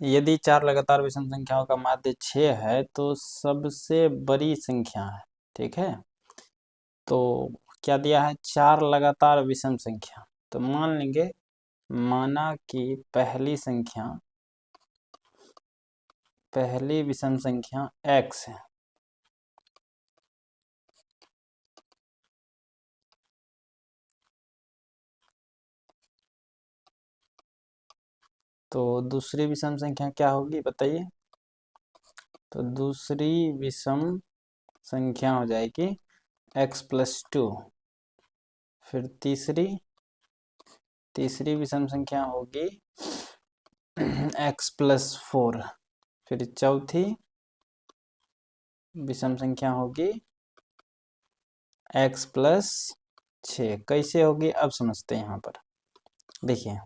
यदि चार लगातार विषम संख्याओं का माध्य 6 है तो सबसे बड़ी संख्या है। ठीक है, तो क्या दिया है, चार लगातार विषम संख्या। तो मान लेंगे, माना कि पहली विषम संख्या x है, तो दूसरी विषम संख्या क्या होगी बताइए। तो दूसरी विषम संख्या हो जाएगी x+2। फिर तीसरी विषम संख्या होगी x+4। फिर चौथी विषम संख्या होगी x+6। कैसे होगी अब समझते हैं। यहाँ पर देखिए,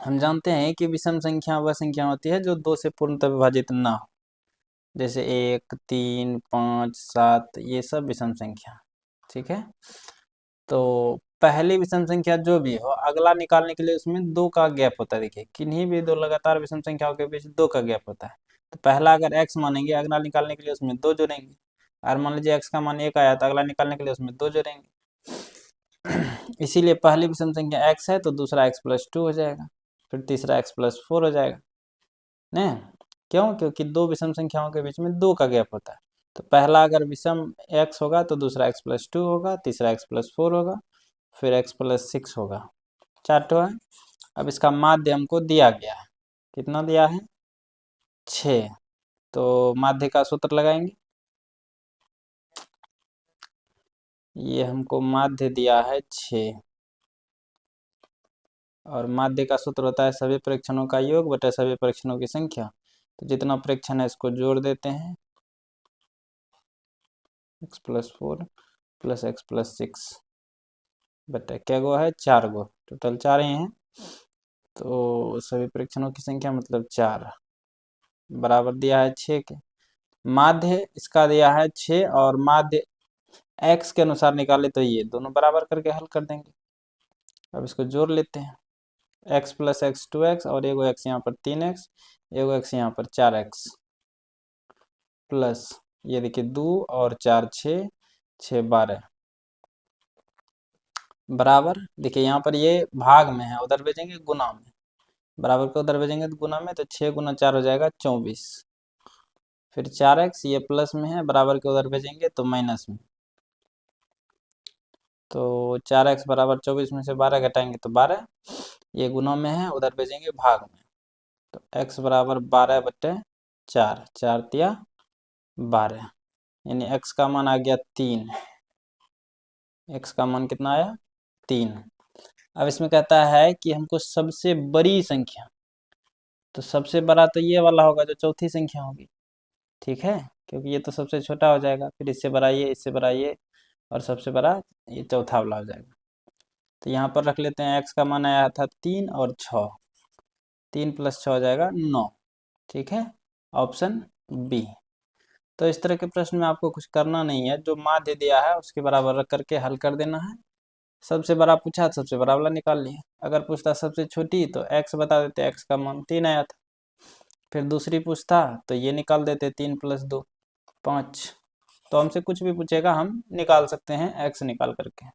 हम जानते हैं कि विषम संख्या वह संख्या होती है जो 2 से पूर्णतः विभाजित ना हो, जैसे 1, 3, 5, 7, ये सब विषम संख्या। ठीक है, तो पहली विषम संख्या जो भी हो, अगला निकालने के लिए उसमें 2 का गैप होता है। देखिए, किन्हीं भी दो लगातार विषम संख्याओं के बीच 2 का गैप होता है। तो पहला अगर x मानेंगे, अगला निकालने के लिए उसमें 2 जोड़ेंगे। और मान लीजिए x का मान 1 आया, तो अगला निकालने के लिए उसमें 2 जोड़ेंगे। इसीलिए पहली विषम संख्या x है तो दूसरा x+2 हो जाएगा, फिर तीसरा x+4 हो जाएगा नहीं। क्यों? क्योंकि दो विषम संख्याओं के बीच में 2 का गैप होता है। तो पहला अगर विषम x होगा तो दूसरा x+2 होगा, तीसरा x+4 होगा, फिर x+6 होगा। चार्टो है। अब इसका माध्य हमको दिया गया है, कितना दिया है, 6। तो माध्य का सूत्र लगाएंगे। ये हमको माध्य दिया है 6, और माध्य का सूत्र होता है सभी परीक्षणों का योग बटा सभी परीक्षणों की संख्या। तो जितना परीक्षण है इसको जोड़ देते हैं, x+4 प्लस x+6 बटा क्या गो है, 4 गो, टोटल 4 ही हैं। तो सभी परीक्षणों की संख्या मतलब 4 बराबर दिया है 6 के। माध्य इसका दिया है 6, और माध्य x के अनुसार निकाले तो ये दोनों बराबर करके हल कर देंगे। अब इसको जोड़ लेते हैं, x + x 2x, और एगो x यहाँ पर 3x, एगो x यहाँ पर 4x, प्लस ये देखिए 2 और 4 6, 6 12 बराबर। देखिए यहाँ पर ये भाग में है, उधर भेजेंगे गुना में, बराबर को उधर भेजेंगे तो गुना में, तो 6 × 4 हो जाएगा 24। फिर 4x ये प्लस में है, बराबर के उधर भेजेंगे तो माइनस में। तो 4x बराबर 24 में से 12 घटाएंगे तो 12, ये गुना में है, उधर भेजेंगे भाग में। तो x बराबर 12/4, 4 तिया 12, यानी x का मान आ गया 3। x का मान कितना आया, 3। अब इसमें कहता है कि हमको सबसे बड़ी संख्या, तो सबसे बड़ा तो ये वाला होगा जो चौथी संख्या होगी। ठीक है, क्योंकि ये तो सबसे छोटा हो जाएगा, फिर इससे बड़ा ये, इससे बड़ा ये, और सबसे बड़ा ये चौथा वाला हो जाएगा। तो यहाँ पर रख लेते हैं, x का मान आया था 3 और 6, 3 + 6 हो जाएगा 9। ठीक है, ऑप्शन बी। तो इस तरह के प्रश्न में आपको कुछ करना नहीं है, जो माध्य दिया है उसके बराबर रख करके हल कर देना है। सबसे बड़ा पूछा तो सबसे बड़ा वाला निकाल लिया, अगर पूछता सबसे छोटी तो x बता देते, x का मान 3 आया था। फिर दूसरी पूछता तो ये निकाल देते, 3 + 2 5। तो हमसे कुछ भी पूछेगा हम निकाल सकते हैं x निकाल करके।